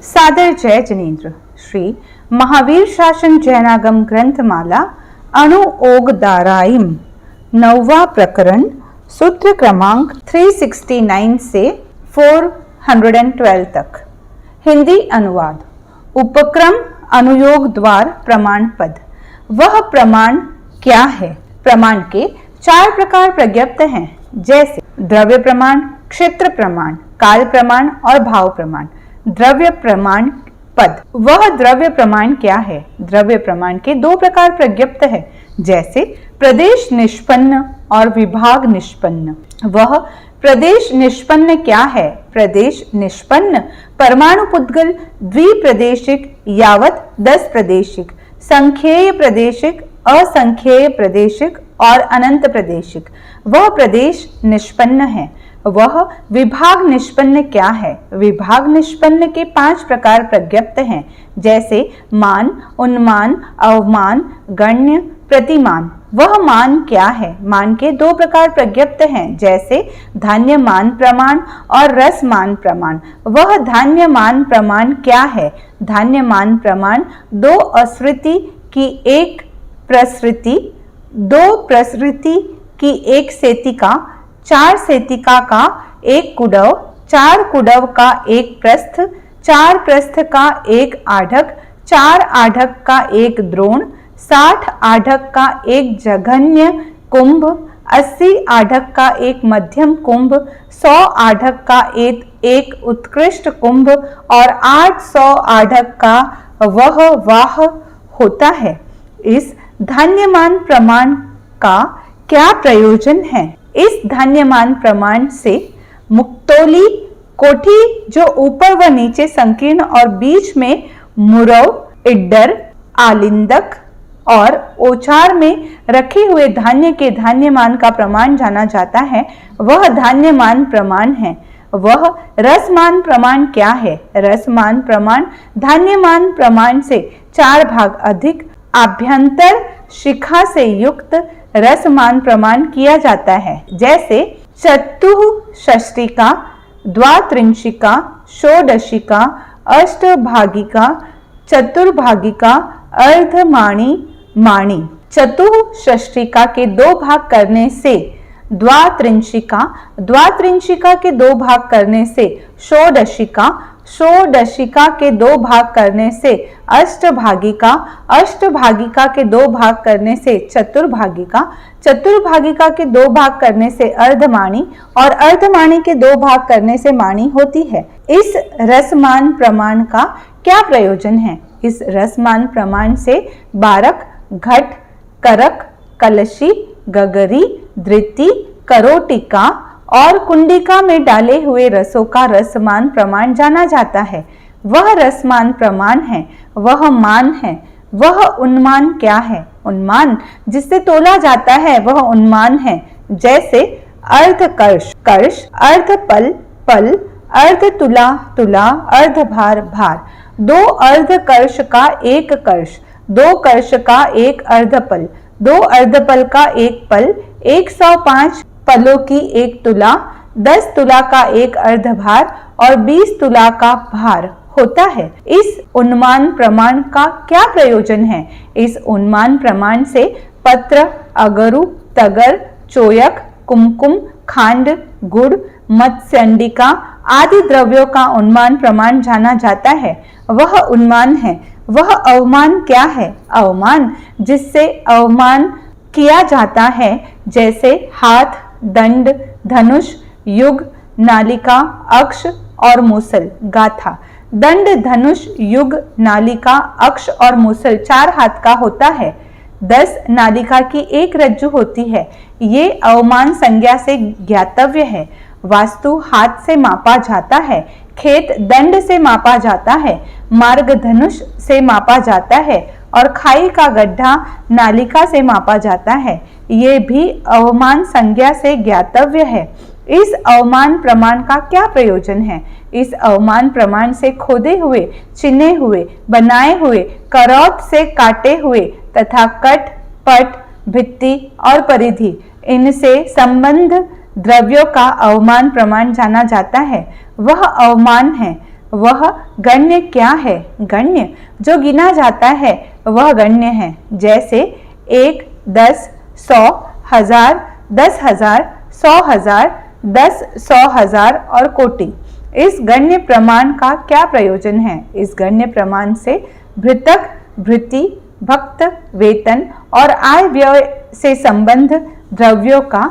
सादर जय जिनेन्द्र। श्री महावीर शासन जैनागम ग्रंथमाला अणुओगदाराइम 9वां प्रकरण सूत्र क्रमांक 369 से 412 तक। हिंदी अनुवाद। उपक्रम अनुयोग द्वार प्रमाण पद। वह प्रमाण क्या है? प्रमाण के 4 प्रकार प्रज्ञप्त हैं, जैसे द्रव्य प्रमाण, क्षेत्र प्रमाण, काल प्रमाण और भाव प्रमाण। द्रव्य प्रमाण पद। वह द्रव्य प्रमाण क्या है? द्रव्य प्रमाण के 2 प्रकार प्रज्ञप्त है, जैसे प्रदेश निष्पन्न और विभाग निष्पन्न। वह प्रदेश निष्पन्न क्या है? प्रदेश निष्पन्न परमाणु पुद्गल द्विप्रदेशिक यावत 10 प्रदेशिक, संख्येय प्रदेशिक, असंख्येय प्रदेशिक और अनंत प्रदेशिक। वह प्रदेश निष्पन्न है। वह विभाग निष्पन्न क्या है? विभाग निष्पन्न के 5 प्रकार प्रज्ञप्त हैं, जैसे मान, उन्मान, अवमान, गण्य, प्रतिमान। वह मान क्या है? मान के 2 प्रकार प्रज्ञप्त हैं, जैसे धान्य मान प्रमाण और रस मान प्रमाण। वह धान्य मान प्रमाण क्या है? धान्य मान प्रमाण 2 असृति की 1 प्रसृति, 2 प्रसृति की 1 सेतिका, 4 सेतिका का 1 कुडव, 4 कुडव का 1 प्रस्थ, 4 प्रस्थ का 1 आढ़क, 4 आढ़क का 1 द्रोण, 60 आढ़क का 1 जघन्य कुंभ, 80 आढ़क का 1 मध्यम कुंभ, 100 आढ़क का 1 उत्कृष्ट कुंभ और 800 आढ़क का वह वाह होता है। इस धान्यमान प्रमाण का क्या प्रयोजन है? इस धान्यमान प्रमाण से मुक्तोली कोठी, जो ऊपर व नीचे संकीर्ण और बीच में मुरव, इड्डर, आलिंदक और ओचार में रखे हुए धान्य के धान्यमान का प्रमाण जाना जाता है, वह धान्यमान प्रमाण है। वह रसमान प्रमाण क्या है? रसमान प्रमाण धान्यमान प्रमाण से 4 भाग अधिक आभ्यंतर शिखा से युक्त रसमान प्रमाण किया जाता है, जैसे चतुष्षष्टिका, द्वात्रिंशिका, षोडशिका, अष्टभागिका, चतुर्भागिका, अर्धमाणी, माणी। चतुष्षष्टिका के 2 भाग करने से द्वात्रिंशिका, द्वात्रिंशिका के 2 भाग करने से षोडशिका, षोडशिका के 2 भाग करने से अष्टभागिका, अष्टभागिका के 2 भाग करने से चतुर्भागिका, चतुर्भागिका के 2 भाग करने से अर्धमाणी और अर्धमाणी के 2 भाग करने से माणी होती है। इस रसमान प्रमाण का क्या प्रयोजन है? इस रसमान प्रमाण से बारक, घट, करक, कलशी, गगरी, धृति, करोटिका और कुंडिका में डाले हुए रसों का रसमान प्रमाण जाना जाता है। वह रसमान प्रमाण है। वह मान है। वह उन्मान क्या है? उन्मान जिससे तोला जाता है वह उन्मान है, जैसे अर्धकर्ष, कर्ष, अर्धपल, पल, अर्धतुला, तुला, अर्धभार, भार। 2 अर्धकर्ष का 1 कर्ष, 2 कर्ष का 1 अर्धपल, 2 अर्धपल का 1 पल, 105 पलों की 1 तुला, 10 तुला का 1 अर्धभार और 20 तुला का भार होता है। इस उन्मान प्रमाण का क्या प्रयोजन है? इस उन्मान प्रमाण से पत्र, अगरु, तगर, चोयक, कुमकुम, खांड, गुड़, मत्स्यंडिका आदि द्रव्यों का उन्मान प्रमाण जाना जाता है। वह उन्मान है। वह अवमान क्या है? अवमान जिससे अवमान किया जाता है, जैसे हाथ, दंड, धनुष, युग, नालिका, अक्ष और मूसल। गाथा। दंड, धनुष, युग, नालिका, अक्ष और मूसल 4 हाथ का होता है। 10 नालिका की 1 रज्जु होती है। ये अवमान संज्ञा से ज्ञातव्य है। वास्तु हाथ से मापा जाता है, खेत दंड से मापा जाता है, मार्ग धनुष से मापा जाता है और खाई का गड्ढा नालिका से मापा जाता है। ये भी अवमान संज्ञा से ज्ञातव्य है। इस अवमान प्रमाण का क्या प्रयोजन है? इस अवमान प्रमाण से खोदे हुए, चिन्हे हुए, बनाए हुए, करौत से काटे हुए तथा कट, पट, भित्ति और परिधि इनसे संबंध द्रव्यों का अवमान प्रमाण जाना जाता है। वह अवमान है। वह गण्य क्या है? गण्य जो गिना जाता है वह गण्य है। जैसे 1, 10, 100, 1000, 10,000, 100,000, 10, 100,000 और कोटि। इस गण्य प्रमाण का क्या प्रयोजन है? इस गण्य प्रमाण से भृतक, भृति, भक्त, वेतन और आय व्यय से संबंध द्रव्यों का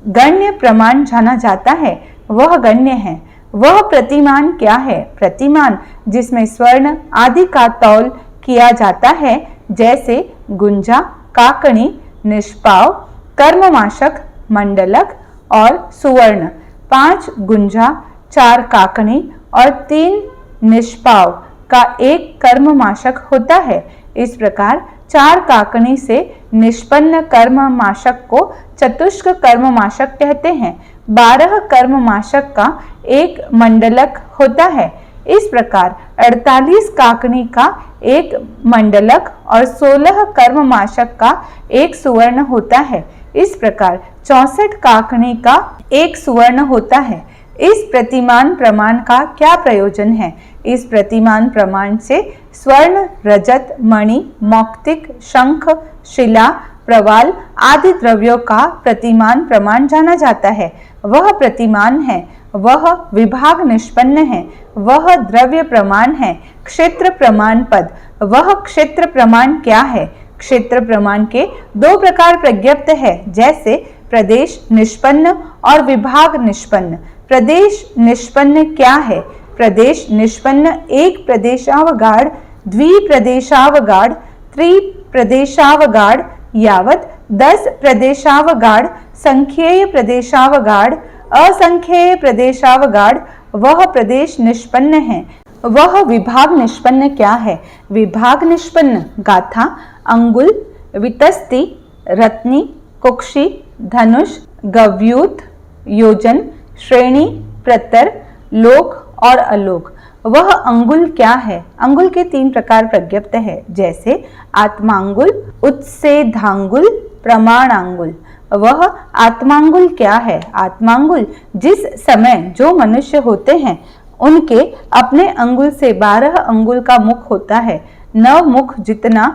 गण्य प्रमाण जाना जाता है, वह गण्य है। वह प्रतिमान क्या है? प्रतिमान जिसमें स्वर्ण आदि का तौल किया जाता है, जैसे गुंजा, काकणी, निष्पाव, कर्ममाशक, मंडलक और सुवर्ण। 5 गुंजा, 4 काकणी और 3 निष्पाव का एक कर्ममाशक होता है। इस प्रकार 4 काकणी से निष्पन्न कर्ममाशक को चतुष्क कर्ममाशक कहते हैं। 12 कर्ममाशक का एक मंडलक होता है। इस प्रकार 48 काकणी का एक मंडलक और 16 कर्ममाशक का एक सुवर्ण होता है। इस प्रकार 64 काकणी का एक सुवर्ण होता है। इस प्रतिमान प्रमाण का क्या प्रयोजन है? इस प्रतिमान प्रमाण से स्वर्ण, रजत, मणि, मौक्तिक, शंख, शिला, प्रवाल आदि द्रव्यों का प्रतिमान प्रमाण जाना जाता है। वह प्रतिमान है, वह विभाग निष्पन्न है, वह द्रव्य प्रमाण है। क्षेत्र प्रमाण पद, वह क्षेत्र प्रमाण क्या है? क्षेत्र प्रमाण के 2 प्रकार प्रज्ञप्त है, जैसे प्रदेश निष्पन्न और विभाग निष्पन्न। प्रदेश निष्पन्न क्या है? प्रदेश निष्पन्न एक प्रदेशावगाढ़, द्विप्रदेशावगाढ़, त्रिप्रदेशावगाढ़ यावत 10 प्रदेशावगाढ़, संख्येय प्रदेशावगाढ़, असंख्येय प्रदेशावगाढ़, वह प्रदेश निष्पन्न है। वह विभाग निष्पन्न क्या है? विभाग निष्पन्न गाथा, अंगुल, वितस्ती, रत्नी, कुक्षी, धनुष, गव्यूत, योजन, श्रेणी, प्रतर, लोक और अलोक। वह अंगुल क्या है? अंगुल के 3 प्रकार प्रज्ञप्त है, जैसे आत्मांगुल, उत्सेधांगुल, प्रमाणांगुल। वह आत्मांगुल क्या है? आत्मांगुल जिस समय जो मनुष्य होते हैं उनके अपने अंगुल से 12 अंगुल का मुख होता है। 9 मुख जितना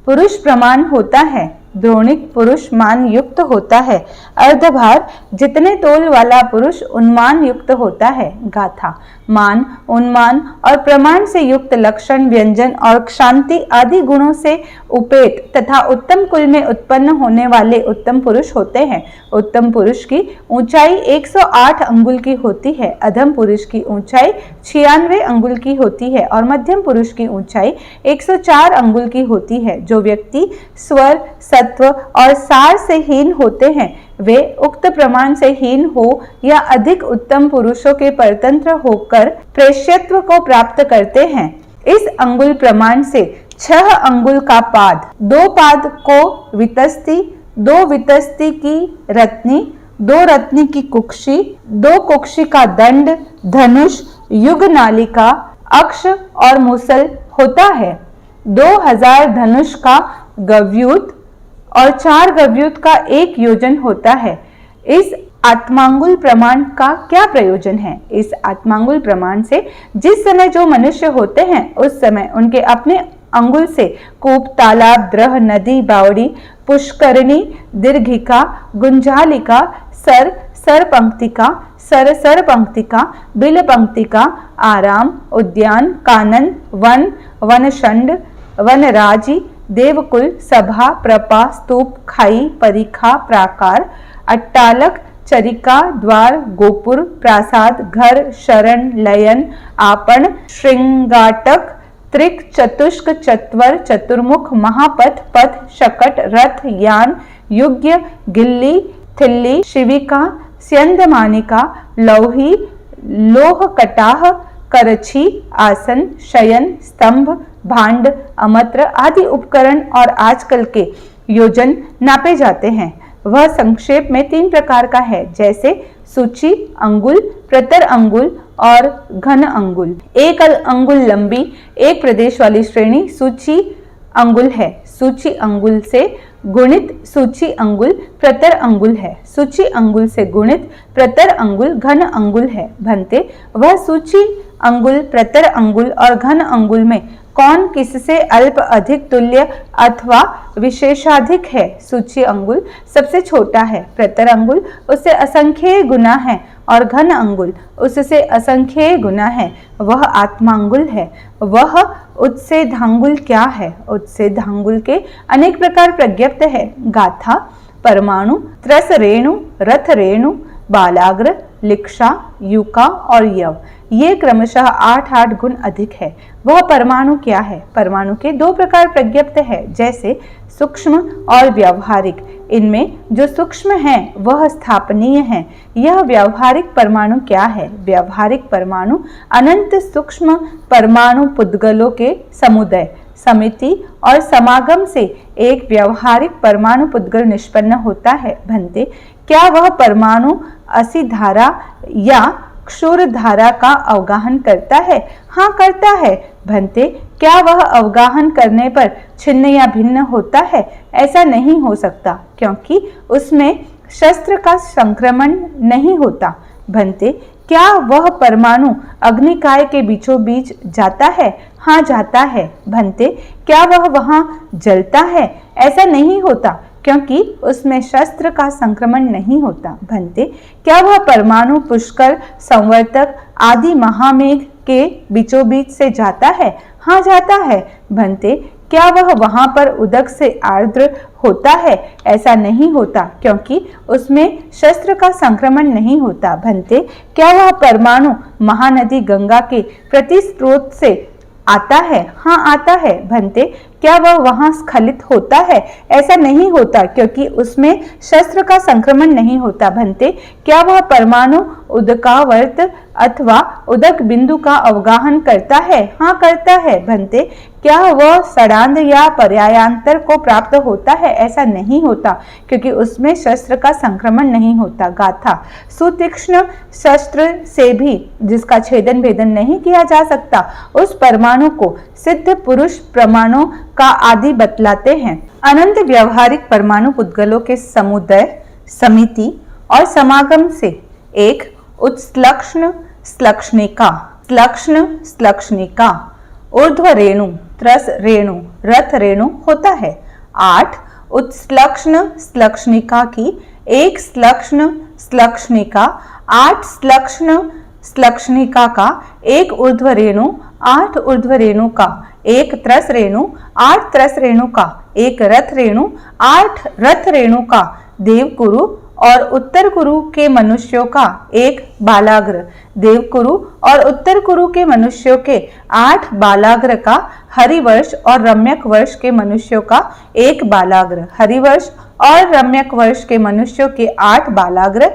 पुरुष प्रमाण होता है, द्रोणिक पुरुष मान युक्त होता है। अर्धभार जितने तोल वाला पुरुष उन्मान युक्त होता है। गाथा मान, उन्मान और प्रमाण से युक्त लक्षण, व्यंजन और क्षांति आदि गुणों से उपेत तथा उत्तम कुल में उत्पन्न होने वाले उत्तम पुरुष होते हैं। उत्तम पुरुष की ऊंचाई 108 अंगुल की होती है, अधम पुरुष की ऊंचाई 96 अंगुल की होती है और मध्यम पुरुष की ऊंचाई 104 अंगुल की होती है। जो व्यक्ति स्वर, सत्व और सार से हीन होते हैं, वे उक्त प्रमाण से हीन हो या अधिक उत्तम पुरुषों के परतंत्र होकर प्रेष्यत्व को प्राप्त करते हैं। इस अंगुल प्रमाण से 6 अंगुल का पाद, 2 पाद को वितस्ती, 2 वितस्ती की रत्नी, 2 रत्नी की कुक्षी, 2 कुक्षी का दंड, धनुष, युग नालिका, अक्ष और मुसल होता है। 2000 धनुष का गव्यूत और 4 गव्यूत का एक योजन होता है। इस आत्मांगुल प्रमाण का क्या प्रयोजन है? इस आत्मांगुल प्रमाण से जिस समय जो मनुष्य होते हैं उस समय उनके अपने अंगुल से कूप, तालाब, द्रह, नदी, बावड़ी, पुष्करणी, दीर्घिका, गुंजालिका, सर, सर पंक्तिका, सर, सर पंक्तिका, बिल पंक्तिका, आराम, उद्यान, कानन, वन, वनशंड, वनराजी, देवकुल, सभा, प्रपा, स्तूप, खाई, परिखा, प्राकार, अट्टालक, चरिका, द्वार, गोपुर, प्रासाद, घर, शरण, लयन, आपण, श्रृंगाटक, त्रिक, चतुष्क, चत्वर, चतुर्मुख, महापथ, पथ, शकट, रथ, यान, युग्य, गिल्ली, थिल्ली, शिविका, स्यंदमानिका, लौही, लोह कटाह, करछी, आसन, शयन, स्तंभ, भांड, अमत्र आदि उपकरण और आजकल के योजन नापे जाते हैं। वह संक्षेप में 3 प्रकार का है, जैसे सूची अंगुल, प्रतर अंगुल और घन अंगुल। 1 अंगुल लंबी एक प्रदेश वाली श्रेणी सूची अंगुल है। सूची अंगुल से गुणित सूची अंगुल प्रतर अंगुल है। सूची अंगुल से गुणित प्रतर अंगुल घन अंगुल है। भंते वह सूची अंगुल, प्रतर अंगुल और घन अंगुल में कौन किससे अल्प, अधिक, तुल्य अथवा विशेषाधिक है? सूची अंगुल सबसे छोटा है, प्रतर अंगुल उससे असंख्य गुना है और घन अंगुल उससे असंख्य गुना है, वह आत्मांगुल है। वह उत्सेधांगुल क्या है? उत्सेधांगुल के अनेक प्रकार प्रज्ञप्त है। गाथा, परमाणु, त्रस रेणु, रथ रेणु, बालाग्र, लिक्षा, युका और यव, ये क्रमशः 8-8 गुण अधिक है। वह परमाणु क्या है? परमाणु के 2 प्रकार प्रज्ञप्त है, जैसे सूक्ष्म और व्यावहारिक। इनमें जो सूक्ष्म है वह स्थापनीय है। यह व्यावहारिक परमाणु क्या है? व्यावहारिक परमाणु अनंत सूक्ष्म परमाणु पुद्गलों के समुदाय, समिति और समागम से एक व्यावहारिक परमाणु पुद्गल निष्पन्न होता है। भंते, क्या वह परमाणु असी धारा या क्षुर धारा का अवगाहन करता है? हाँ, करता है। भंते, क्या वह अवगाहन करने पर छिन्न या भिन्न होता है? ऐसा नहीं हो सकता, क्योंकि उसमें शस्त्र का संक्रमण नहीं होता। भंते, क्या वह परमाणु अग्निकाय के बीचों बीच जाता है? हाँ, जाता है। भंते, क्या वह वहां जलता है? ऐसा नहीं होता, क्योंकि उसमें शस्त्र का संक्रमण नहीं होता। भंते, क्या वह परमाणु पुष्कर, संवर्तक आदि महामेघ के बीचों बीच से जाता है? हाँ, जाता है। भंते, क्या वह वहां पर उदक से आर्द्र होता है? ऐसा नहीं होता, क्योंकि उसमें शस्त्र का संक्रमण नहीं होता। भंते, क्या वह परमाणु महानदी गंगा के प्रतिस्रोत से आता है? हाँ, आता है। भंते, क्या वह वहां स्खलित होता है? ऐसा नहीं होता, क्योंकि उसमें शस्त्र का संक्रमण नहीं होता। भंते, क्या वह परमाणु उदकावर्त अथवा उदक बिंदु का अवगाहन करता है? हाँ, करता है। भंते, क्या वह सड़ांध या पर्यायांतर को प्राप्त होता है? ऐसा नहीं होता, क्योंकि उसमें शस्त्र का संक्रमण नहीं होता। गाथा, सुतीक्ष्ण शस्त्र से भी जिसका छेदन भेदन नहीं किया जा सकता, उस परमाणु को सिद्ध पुरुष प्रमाणों का आदि बतलाते हैं। अनंत व्यावहारिक परमाणु पुद्गलों के समुदाय, समिति और समागम से एक उत्श्लक्षण श्लक्षणिका, श्लक्षण श्लक्षणिका, ऊर्ध्व रेणु, त्रस रेणु, रथ रेणु होता है। 8 उत्श्लक्षण श्लक्षणिका की एक श्लक्षण श्लक्षणिका, 8 श्लक्षण श्लक्षणिका का एक ऊर्ध्व रेणु, 8 ऊर्ध्व रेणु का एक त्रस रेणु, 8 त्रस रेणु का एक रथ रेणु, 8 रथ रेणु का देवकुरु और उत्तर कुरु के मनुष्यों का एक बालाग्र, देवकुरु और उत्तर कुरु के मनुष्यों के 8 बालाग्र का हरिवर्ष और रम्यक वर्ष के मनुष्यों का एक बालाग्र, हरिवर्ष और रम्यक वर्ष के मनुष्यों के 8 बालाग्र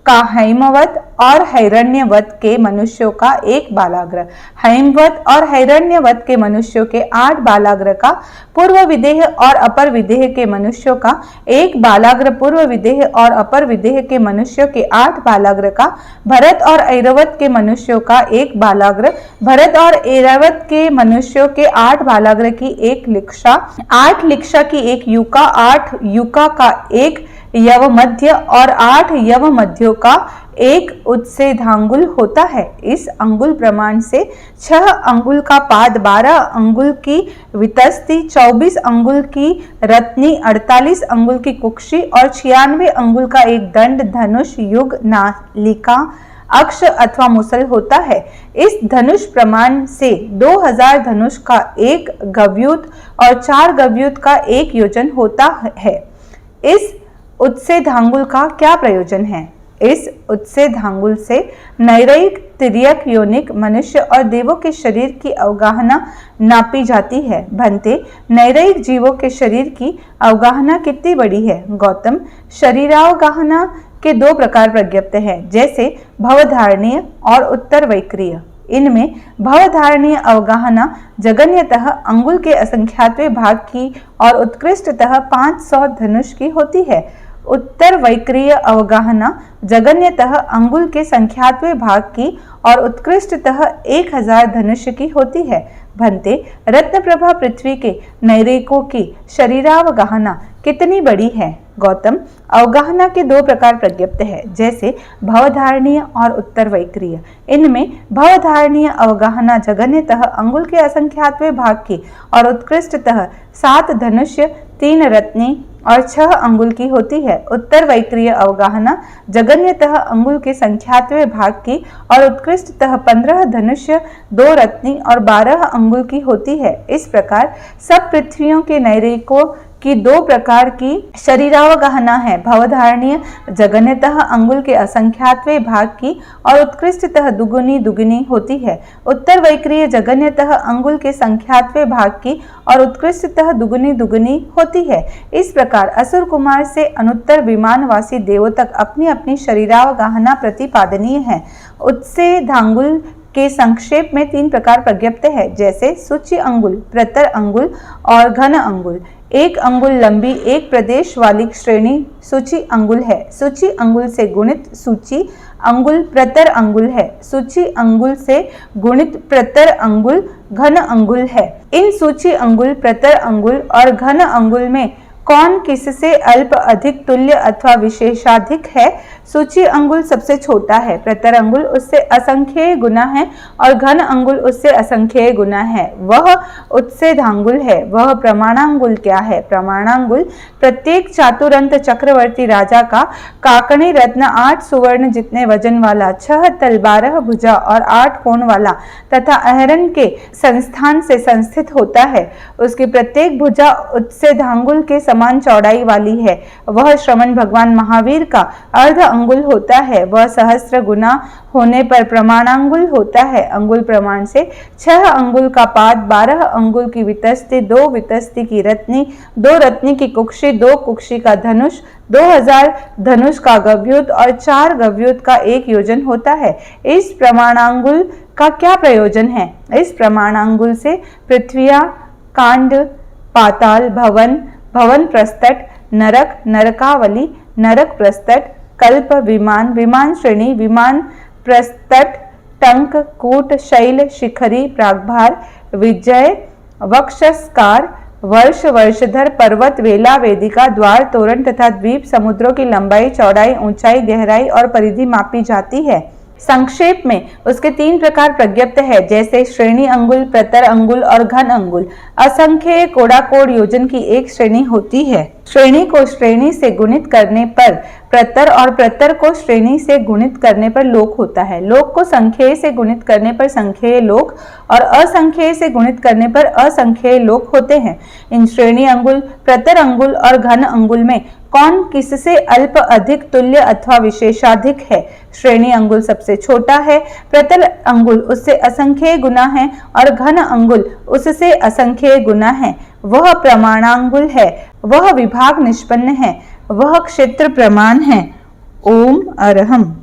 का हैमवत और हैरण्यवत के मनुष्यों का एक बालाग्र, हैमवत और हैरण्यवत के मनुष्यों के 8 बालाग्र का पूर्व विदेह और अपर विदेह के मनुष्यों का एक बालाग्र, पूर्व विदेह और अपर विदेह के मनुष्यों के 8 बालाग्र का भरत और ऐरावत के मनुष्यों का एक बालाग्र, भरत और ऐरावत के मनुष्यों के 8 बालाग्र की एक लिक्षा, 8 लिक्षा की एक युका, 8 युका का एक यव मध्य और 8 यव मध्यों का एक उत्सेधांगुल होता है। इस अंगुल प्रमाण से 6 अंगुल का पाद, 12 अंगुल की वितस्ती, 24 अंगुल की रत्नी, 48 अंगुल की कुक्षी और 96 अंगुल का एक दंड, धनुष, युग, नालिका, अक्ष अथवा मुसल होता है। इस धनुष प्रमाण से 2000 धनुष का एक गव्यूत और 4 गव्यूत का एक योजन होता है। इस उत्सेधांगुल का क्या प्रयोजन है? इस उत्सेधांगुल से नैरयिक, तिर्यक, योनिक, मनुष्य और देवों के शरीर की अवगाहना नापी जाती है। भंते, नैरयिक जीवों के शरीर की अवगाहना कितनी बड़ी है? गौतम, शरीरावगाहना के 2 प्रकार प्रज्ञप्त है, जैसे भवधारणीय और उत्तर वैक्रिय। इनमें भवधारणीय अवगाहना जगन्यतः अंगुल के असंख्यातवें भाग की और उत्कृष्टतः 500 धनुष की होती है। उत्तर वैक्रिय अवगाहना जगन्यतः अंगुल के संख्यातवें भाग की और उत्कृष्टतः 1000 धनुष की होती है। भंते, रत्नप्रभा पृथ्वी के नैरेकों की शरीरावगाहना कितनी बड़ी है? गौतम, अवगाहना के दो प्रकार प्रज्ञप्त है, जैसे भवधारणीय और उत्तरवैक्रिय। इनमें भवधारणीय अवगाहना जगन्यतः अंगुल के असंख्यातवें भाग की और उत्कृष्टतः 7 धनुष्य, 3 रत्नी और 6 अंगुल की होती है। उत्तरवैक्रिय अवगाहना जगन्यतः अंगुल के संख्यातवें भाग की और उत्कृष्टतः 15 धनुष्य, 2 रत्नी और 12 अंगुल की होती है। इस प्रकार सब पृथ्वियों के नैरेको की 2 प्रकार की शरीरावगाहना है, भवधारणीय जगन्यतः अंगुल के असंख्यातवें भाग की और उत्कृष्टतः दुगुनी दुगुनी होती है। उत्तरवैक्रिय जगन्यतः अंगुल के संख्यातवें भाग की और उत्कृष्टतः दुगुनी दुगुनी होती है। इस प्रकार असुर कुमार से अनुत्तर विमानवासी देवों तक अपनी अपनी शरीरावगाहना प्रतिपादनीय है। उत्सेधांगुल के संक्षेप में 3 प्रकार प्रज्ञप्त है, जैसे सूची अंगुल, प्रतर अंगुल और घन अंगुल। 1 अंगुल लंबी एक प्रदेश वाली श्रेणी सूची अंगुल है। सूची अंगुल से गुणित सूची अंगुल प्रतर अंगुल है। सूची अंगुल से गुणित प्रतर अंगुल घन अंगुल है। इन सूची अंगुल, प्रतर अंगुल और घन अंगुल में कौन किससे अल्प, अधिक, तुल्य अथवा विशेषाधिक है? सूची अंगुल सबसे छोटा है, प्रतर अंगुल उससे असंख्य गुना है और घन अंगुल उससे असंख्य गुना है। वह उत्सेधांगुल है। वह प्रमाणांगुल क्या है? प्रमाणांगुल प्रत्येक चातुरंत चक्रवर्ती राजा का काकणी रत्न 8 सुवर्ण जितने वजन वाला, 6 तल, 12 भुजा और 8 कोण वाला तथा अहरन के संस्थान से संस्थित होता है। उसकी प्रत्येक भुजा उत्सेधांगुल के समान चौड़ाई वाली है। वह श्रवण भगवान महावीर का अर्ध अंगुल होता है। वह सहस्त्र गुना होने पर प्रमाणांगुल होता है। अंगुल प्रमाण से 6 अंगुल का पाद, 12 अंगुल की वितस्ती, 2 वितस्ती की रत्नी, 2 रत्नी की कुक्षी, 2 कुक्षी का धनुष, 2000 धनुष का गव्युत और 4 गव्युत का 1 योजन होता है। इस प्रमाणांगुल का क्या प्रयोजन है? इस प्रमाणांगुल से पृथ्वियां, कांड, पाताल, भवन, भवन प्रस्तट, नरक, नरकावली, नरक प्रस्तट, कल्प, विमान, विमान श्रेणी, विमान प्रस्तट, टंक, कूट, शैल, शिखरी, प्रागभार, विजय, वक्षस्कार, वर्ष, वर्षधर, पर्वत, वेला, वेदिका, द्वार, तोरण तथा द्वीप, समुद्रों की लंबाई, चौड़ाई, ऊंचाई, गहराई और परिधि मापी जाती है। संक्षेप में उसके 3 प्रकार प्रज्ञप्त है, जैसे श्रेणी अंगुल, प्रतर अंगुल और घन अंगुल। असंख्य कोड़ाकोड़ योजन की एक श्रेणी होती है। श्रेणी को श्रेणी से गुणित करने पर प्रतर और प्रतर को श्रेणी से गुणित करने पर लोक होता है। लोक को संख्येय से गुणित करने पर संख्येय लोक और असंख्येय से गुणित करने पर असंख्येय लोक होते हैं। इन श्रेणी अंगुल, प्रतर अंगुल और घन अंगुल में कौन किससे अल्प, अधिक, तुल्य अथवा विशेषाधिक है? श्रेणी अंगुल सबसे छोटा है, प्रतर अंगुल उससे असंख्येय गुना है और घन अंगुल उससे असंख्येय गुना है। वह प्रमाणांगुल है, वह विभाग निष्पन्न है, वह क्षेत्र प्रमाण है। ओम अरहम।